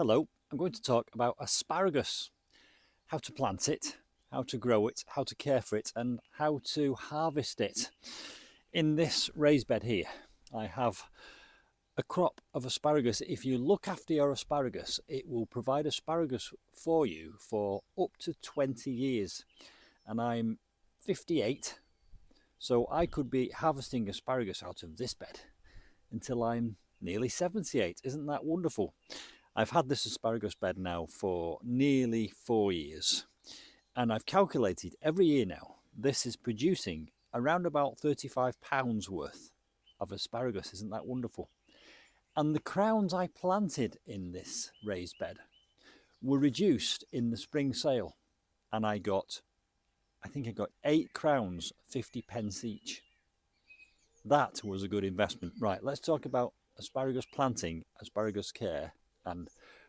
Hello, I'm going to talk about asparagus, how to plant it, how to grow it, how to care for it, and how to harvest it. In this raised bed here, I have a crop of asparagus. If you look after your asparagus, it will provide asparagus for you for up to 20 years. And I'm 58, so I could be harvesting asparagus out of this bed until I'm nearly 78. Isn't that wonderful? I've had this asparagus bed now for nearly 4 years, and I've calculated every year now this is producing around about 35 pounds worth of asparagus. Isn't that wonderful? And the crowns I planted in this raised bed were reduced in the spring sale, and I think I got 8 crowns, 50 pence each. That was a good investment. Right, let's talk about asparagus planting, asparagus care, and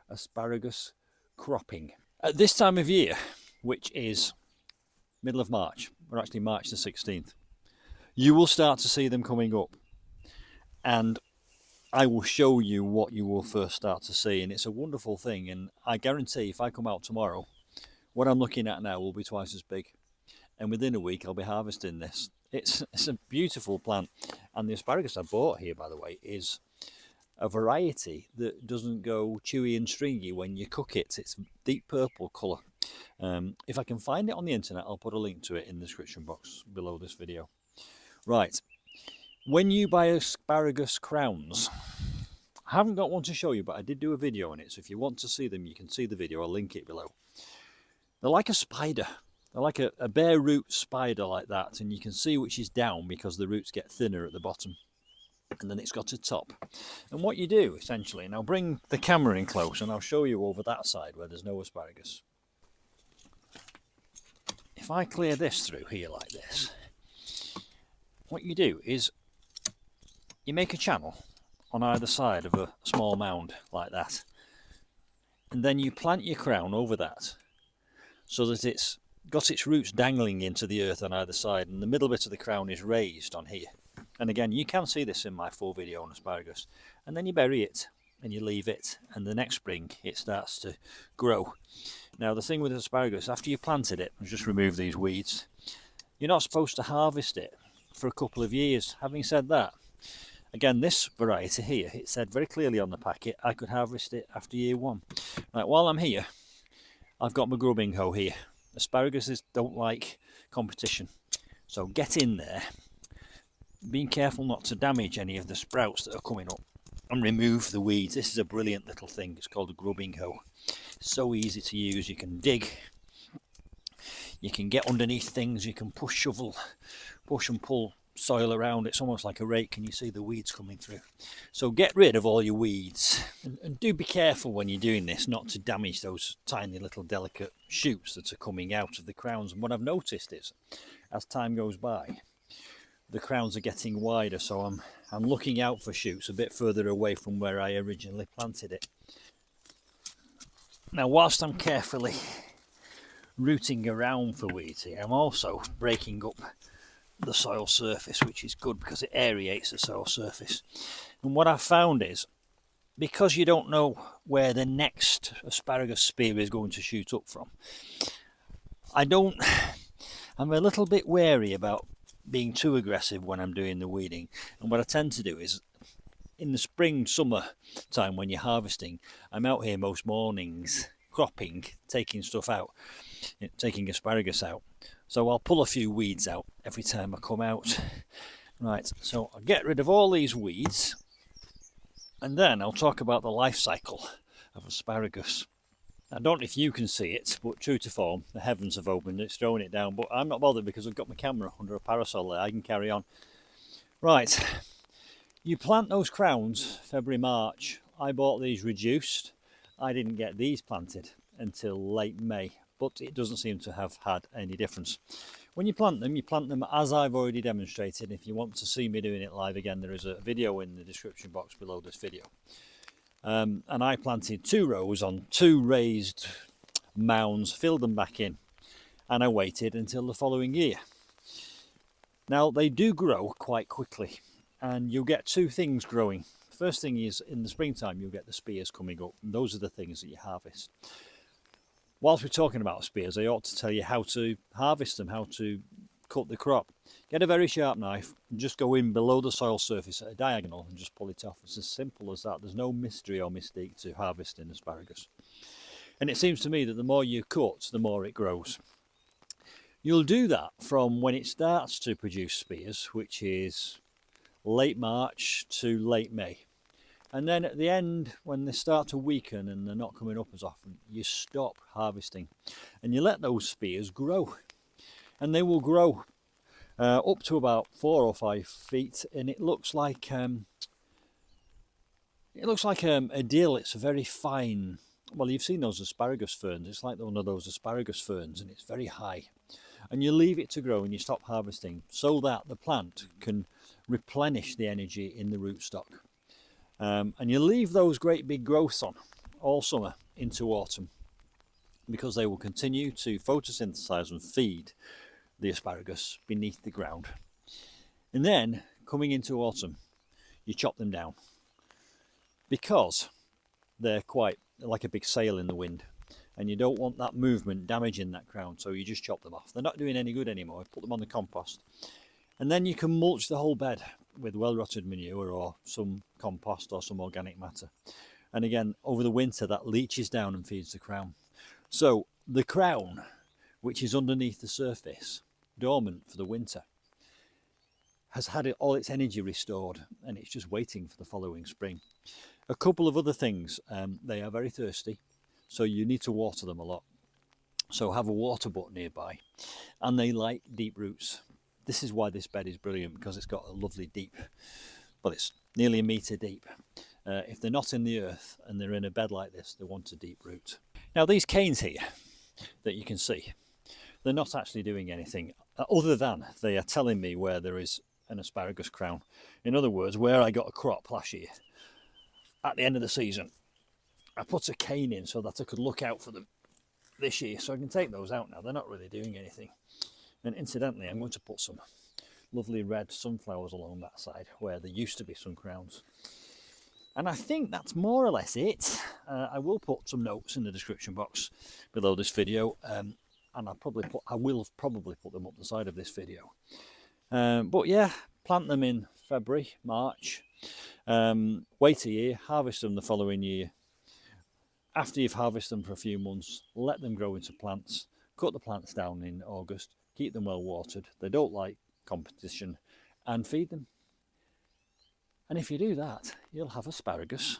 asparagus cropping. At this time of year, which is middle of March, or actually March the 16th, you will start to see them coming up, and I will show you what you will first start to see, and it's a wonderful thing. And I guarantee if I come out tomorrow, what I'm looking at now will be twice as big, and within a week I'll be harvesting this. It's a beautiful plant, and the asparagus I bought here, by the way, is a variety that doesn't go chewy and stringy when you cook it. It's deep purple colour. If I can find it on the internet, I'll put a link to it in the description box below this video. Right, when you buy asparagus crowns, I haven't got one to show you, but I did do a video on it, so if you want to see them, you can see the video. I'll link it below. They're like a spider. They're like a bare root spider like that, and you can see which is down because the roots get thinner at the bottom, and then it's got a top. And what you do essentially, and I'll bring the camera in close and I'll show you over that side where there's no asparagus. If I clear this through here like this, what you do is you make a channel on either side of a small mound like that, and then you plant your crown over that so that it's got its roots dangling into the earth on either side, and the middle bit of the crown is raised on here. And again, you can see this in my full video on asparagus. And then you bury it and you leave it, and the next spring it starts to grow. Now the thing with asparagus, after you planted it, just remove these weeds, you're not supposed to harvest it for a couple of years. Having said that, again, this variety here, it said very clearly on the packet I could harvest it after year 1. Right, while I'm here, I've got my grubbing hoe here. Asparaguses don't like competition, so get in there, being careful not to damage any of the sprouts that are coming up, and remove the weeds. This is a brilliant little thing. It's called a grubbing hoe. So easy to use. You can dig, you can get underneath things, you can push and pull soil around. It's almost like a rake, and you see the weeds coming through. So get rid of all your weeds, and do be careful when you're doing this not to damage those tiny little delicate shoots that are coming out of the crowns. And what I've noticed is, as time goes by, the crowns are getting wider, so I'm looking out for shoots a bit further away from where I originally planted it. Now, whilst I'm carefully rooting around for weeds here, I'm also breaking up the soil surface, which is good because it aerates the soil surface. And what I've found is, because you don't know where the next asparagus spear is going to shoot up from, I'm a little bit wary about being too aggressive when I'm doing the weeding. And what I tend to do is, in the spring, summer time when you're harvesting, I'm out here most mornings cropping, taking stuff out, taking asparagus out. So I'll pull a few weeds out every time I come out. Right, so I'll get rid of all these weeds, and then I'll talk about the life cycle of asparagus. I don't know if you can see it, but true to form, the heavens have opened, it's throwing it down, but I'm not bothered because I've got my camera under a parasol there. I can carry on. Right, you plant those crowns February, March. I bought these reduced. I didn't get these planted until late May, but it doesn't seem to have had any difference. When you plant them as I've already demonstrated. If you want to see me doing it live again, there is a video in the description box below this video. And I planted 2 rows on 2 raised mounds, filled them back in, and I waited until the following year. Now they do grow quite quickly, and you'll get 2 things growing First thing is, in the springtime you'll get the spears coming up, and those are the things that you harvest. Whilst we're talking about spears, I ought to tell you how to harvest them, how to cut the crop. Get a very sharp knife and just go in below the soil surface at a diagonal and just pull it off. It's as simple as that. There's no mystery or mystique to harvesting asparagus. And it seems to me that the more you cut, the more it grows. You'll do that from when it starts to produce spears, which is late March to late May. And then at the end, when they start to weaken and they're not coming up as often, you stop harvesting and you let those spears grow. And they will grow up to about 4 or 5 feet, and it looks like a dill. It's a very fine. Well, you've seen those asparagus ferns. It's like one of those asparagus ferns, and it's very high. And you leave it to grow and you stop harvesting so that the plant can replenish the energy in the rootstock. And you leave those great big growths on all summer into autumn, because they will continue to photosynthesize and feed the asparagus beneath the ground. And then coming into autumn, you chop them down, because they're quite like a big sail in the wind, and you don't want that movement damaging that crown, so you just chop them off. They're not doing any good anymore. Put them on the compost, and then you can mulch the whole bed with well-rotted manure or some compost or some organic matter. And again, over the winter, that leaches down and feeds the crown. So the crown, which is underneath the surface, dormant for the winter, has had all its energy restored, and it's just waiting for the following spring. A couple of other things, they are very thirsty, so you need to water them a lot. So have a water butt nearby, and they like deep roots. This is why this bed is brilliant, because it's got a lovely deep, well, it's nearly 1 metre deep. If they're not in the earth and they're in a bed like this, they want a deep root. Now these canes here that you can see, they're not actually doing anything other than they are telling me where there is an asparagus crown. In other words, where I got a crop last year at the end of the season, I put a cane in so that I could look out for them this year, so I can take those out now. They're not really doing anything. And incidentally, I'm going to put some lovely red sunflowers along that side where there used to be some crowns. And I think that's more or less it. I will put some notes in the description box below this video, and I will probably put them up the side of this video. But yeah, plant them in February, March, wait a year, harvest them the following year. After you've harvested them for a few months, let them grow into plants, cut the plants down in August, keep them well watered, they don't like competition, and feed them. And if you do that, you'll have asparagus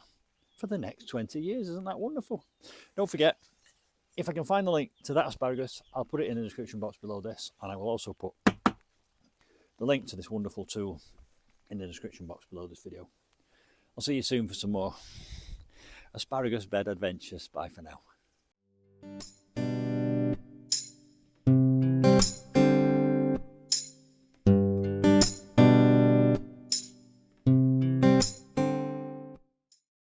for the next 20 years. Isn't that wonderful? Don't forget, if I can find the link to that asparagus, I'll put it in the description box below this, and I will also put the link to this wonderful tool in the description box below this video. I'll see you soon for some more asparagus bed adventures. Bye for now.